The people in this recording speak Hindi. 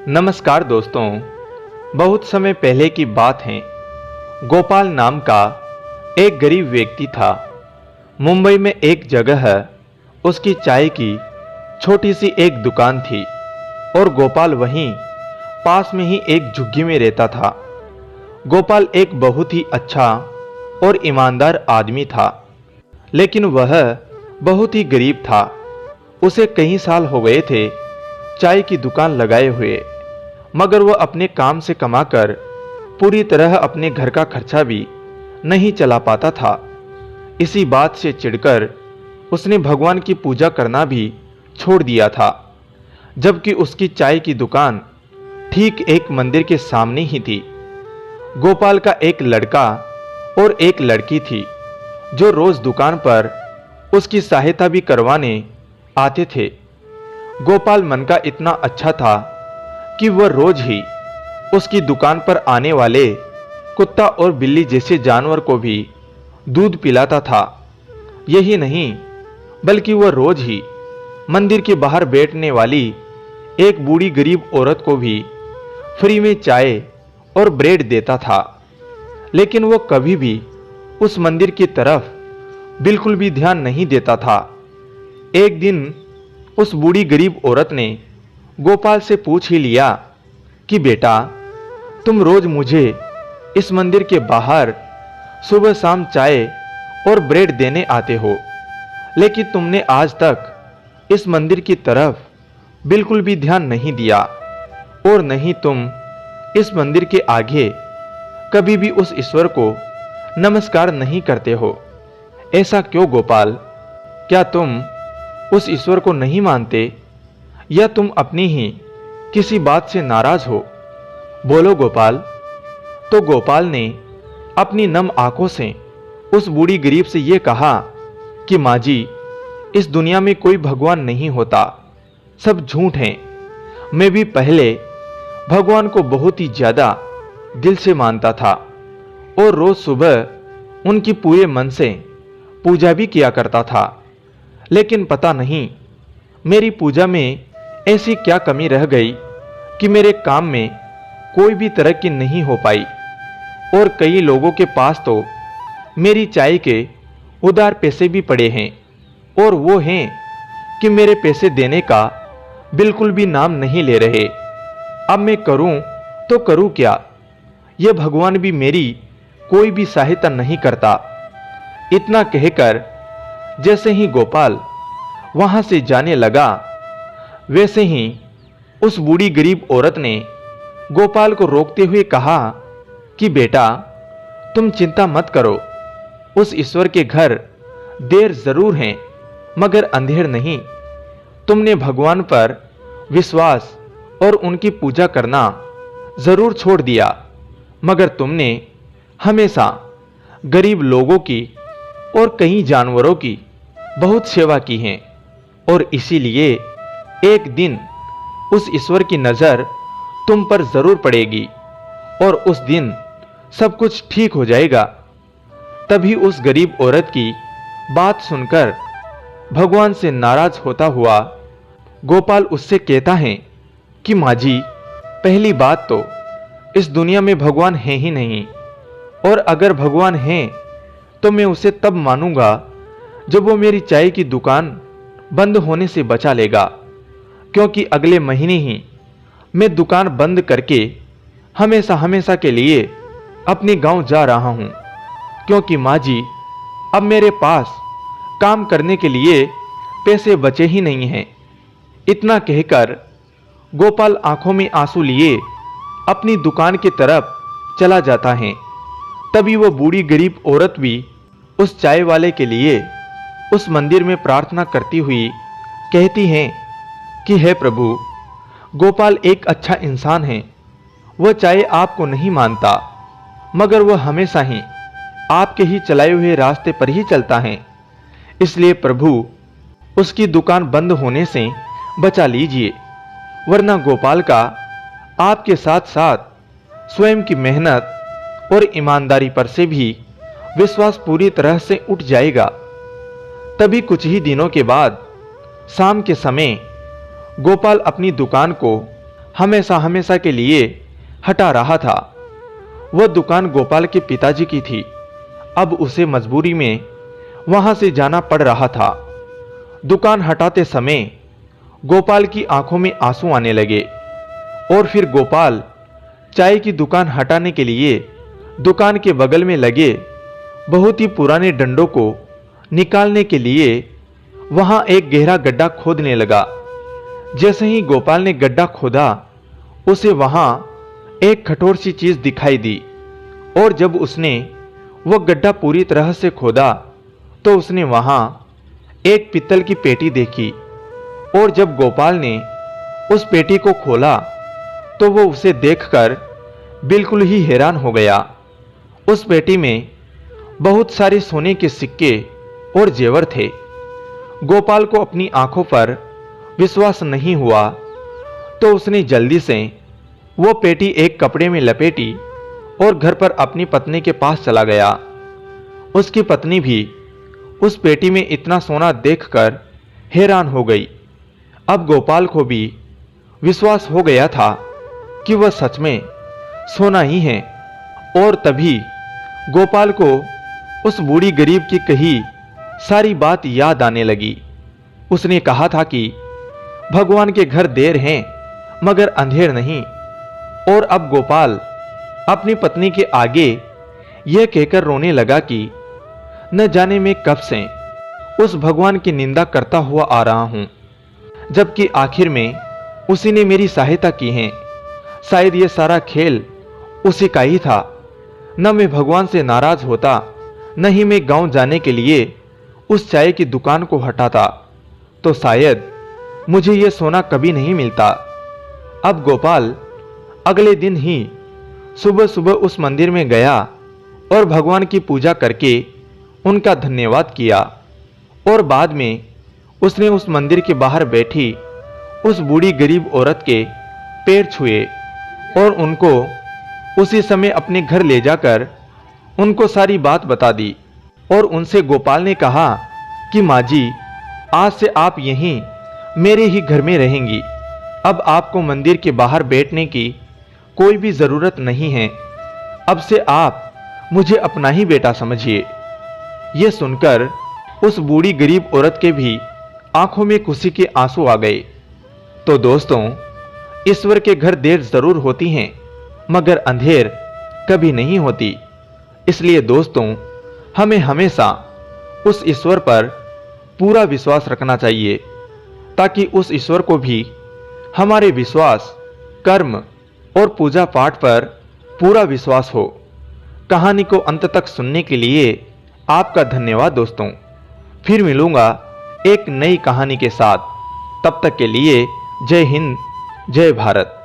नमस्कार दोस्तों। बहुत समय पहले की बात है। गोपाल नाम का एक गरीब व्यक्ति था। मुंबई में एक जगह है, उसकी चाय की छोटी सी एक दुकान थी और गोपाल वहीं पास में ही एक झुग्गी में रहता था। गोपाल एक बहुत ही अच्छा और ईमानदार आदमी था, लेकिन वह बहुत ही गरीब था। उसे कई साल हो गए थे चाय की दुकान लगाए हुए, मगर वह अपने काम से कमाकर पूरी तरह अपने घर का खर्चा भी नहीं चला पाता था। इसी बात से चिढ़कर उसने भगवान की पूजा करना भी छोड़ दिया था, जबकि उसकी चाय की दुकान ठीक एक मंदिर के सामने ही थी। गोपाल का एक लड़का और एक लड़की थी जो रोज दुकान पर उसकी सहायता भी करवाने आते थे। गोपाल मन का इतना अच्छा था कि वह रोज ही उसकी दुकान पर आने वाले कुत्ता और बिल्ली जैसे जानवर को भी दूध पिलाता था। यही नहीं, बल्कि वह रोज ही मंदिर के बाहर बैठने वाली एक बूढ़ी गरीब औरत को भी फ्री में चाय और ब्रेड देता था। लेकिन वह कभी भी उस मंदिर की तरफ बिल्कुल भी ध्यान नहीं देता था। एक दिन उस बूढ़ी गरीब औरत ने गोपाल से पूछ ही लिया कि बेटा, तुम रोज मुझे इस मंदिर के बाहर सुबह शाम चाय और ब्रेड देने आते हो, लेकिन तुमने आज तक इस मंदिर की तरफ बिल्कुल भी ध्यान नहीं दिया और नहीं तुम इस मंदिर के आगे कभी भी उस ईश्वर को नमस्कार नहीं करते हो। ऐसा क्यों गोपाल? क्या तुम उस ईश्वर को नहीं मानते या तुम अपनी ही किसी बात से नाराज हो? बोलो गोपाल। तो गोपाल ने अपनी नम आंखों से उस बूढ़ी गरीब से यह कहा कि माँ जी, इस दुनिया में कोई भगवान नहीं होता, सब झूठ हैं। मैं भी पहले भगवान को बहुत ही ज्यादा दिल से मानता था और रोज सुबह उनकी पूरे मन से पूजा भी किया करता था, लेकिन पता नहीं मेरी पूजा में ऐसी क्या कमी रह गई कि मेरे काम में कोई भी तरक्की नहीं हो पाई। और कई लोगों के पास तो मेरी चाय के उधार पैसे भी पड़े हैं और वो हैं कि मेरे पैसे देने का बिल्कुल भी नाम नहीं ले रहे। अब मैं करूं तो करूं क्या? यह भगवान भी मेरी कोई भी सहायता नहीं करता। इतना कहकर जैसे ही गोपाल वहां से जाने लगा, वैसे ही उस बूढ़ी गरीब औरत ने गोपाल को रोकते हुए कहा कि बेटा, तुम चिंता मत करो। उस ईश्वर के घर देर जरूर हैं, मगर अंधेर नहीं। तुमने भगवान पर विश्वास और उनकी पूजा करना जरूर छोड़ दिया, मगर तुमने हमेशा गरीब लोगों की और कई जानवरों की बहुत सेवा की है और इसीलिए एक दिन उस ईश्वर की नजर तुम पर जरूर पड़ेगी और उस दिन सब कुछ ठीक हो जाएगा। तभी उस गरीब औरत की बात सुनकर भगवान से नाराज होता हुआ गोपाल उससे कहता है कि माँ जी, पहली बात तो इस दुनिया में भगवान है ही नहीं, और अगर भगवान है तो मैं उसे तब मानूंगा जब वो मेरी चाय की दुकान बंद होने से बचा लेगा, क्योंकि अगले महीने ही मैं दुकान बंद करके हमेशा हमेशा के लिए अपने गांव जा रहा हूं, क्योंकि माँ जी, अब मेरे पास काम करने के लिए पैसे बचे ही नहीं हैं। इतना कहकर गोपाल आंखों में आंसू लिए अपनी दुकान की तरफ चला जाता है। तभी वह बूढ़ी गरीब औरत भी उस चाय वाले के लिए उस मंदिर में प्रार्थना करती हुई कहती है कि हे प्रभु, गोपाल एक अच्छा इंसान है। वह चाहे आपको नहीं मानता, मगर वह हमेशा ही आपके ही चलाए हुए रास्ते पर ही चलता है। इसलिए प्रभु, उसकी दुकान बंद होने से बचा लीजिए, वरना गोपाल का आपके साथ साथ स्वयं की मेहनत और ईमानदारी पर से भी विश्वास पूरी तरह से उठ जाएगा। तभी कुछ ही दिनों के बाद शाम के समय गोपाल अपनी दुकान को हमेशा हमेशा के लिए हटा रहा था। वह दुकान गोपाल के पिताजी की थी। अब उसे मजबूरी में वहां से जाना पड़ रहा था। दुकान हटाते समय गोपाल की आंखों में आंसू आने लगे और फिर गोपाल चाय की दुकान हटाने के लिए दुकान के बगल में लगे बहुत ही पुराने डंडों को निकालने के लिए वहां एक गहरा गड्ढा खोदने लगा। जैसे ही गोपाल ने गड्ढा खोदा, उसे वहां एक कठोर सी चीज दिखाई दी और जब उसने वह गड्ढा पूरी तरह से खोदा तो उसने वहां एक पीतल की पेटी देखी और जब गोपाल ने उस पेटी को खोला तो वो उसे देखकर बिल्कुल ही हैरान हो गया। उस पेटी में बहुत सारे सोने के सिक्के और जेवर थे। गोपाल को अपनी आंखों पर विश्वास नहीं हुआ तो उसने जल्दी से वो पेटी एक कपड़े में लपेटी और घर पर अपनी पत्नी के पास चला गया। उसकी पत्नी भी उस पेटी में इतना सोना देखकर हैरान हो गई। अब गोपाल को भी विश्वास हो गया था कि वह सच में सोना ही है और तभी गोपाल को उस बूढ़ी गरीब की कही सारी बात याद आने लगी। उसने कहा था कि भगवान के घर देर हैं मगर अंधेर नहीं। और अब गोपाल अपनी पत्नी के आगे यह कहकर रोने लगा कि न जाने मैं कब से उस भगवान की निंदा करता हुआ आ रहा हूं, जबकि आखिर में उसी ने मेरी सहायता की है। शायद यह सारा खेल उसी का ही था। न मैं भगवान से नाराज होता, न ही मैं गांव जाने के लिए उस चाय की दुकान को हटाता, तो शायद मुझे यह सोना कभी नहीं मिलता। अब गोपाल अगले दिन ही सुबह सुबह उस मंदिर में गया और भगवान की पूजा करके उनका धन्यवाद किया और बाद में उसने उस मंदिर के बाहर बैठी उस बूढ़ी गरीब औरत के पैर छुए और उनको उसी समय अपने घर ले जाकर उनको सारी बात बता दी। और उनसे गोपाल ने कहा कि माँ जी, आज से आप यहीं मेरे ही घर में रहेंगी। अब आपको मंदिर के बाहर बैठने की कोई भी ज़रूरत नहीं है। अब से आप मुझे अपना ही बेटा समझिए। यह सुनकर उस बूढ़ी गरीब औरत के भी आंखों में खुशी के आंसू आ गए। तो दोस्तों, ईश्वर के घर देर जरूर होती हैं मगर अंधेर कभी नहीं होती। इसलिए दोस्तों, हमें हमेशा उस ईश्वर पर पूरा विश्वास रखना चाहिए ताकि उस ईश्वर को भी हमारे विश्वास, कर्म और पूजा पाठ पर पूरा विश्वास हो। कहानी को अंत तक सुनने के लिए आपका धन्यवाद दोस्तों। फिर मिलूंगा एक नई कहानी के साथ। तब तक के लिए जय हिंद, जय भारत।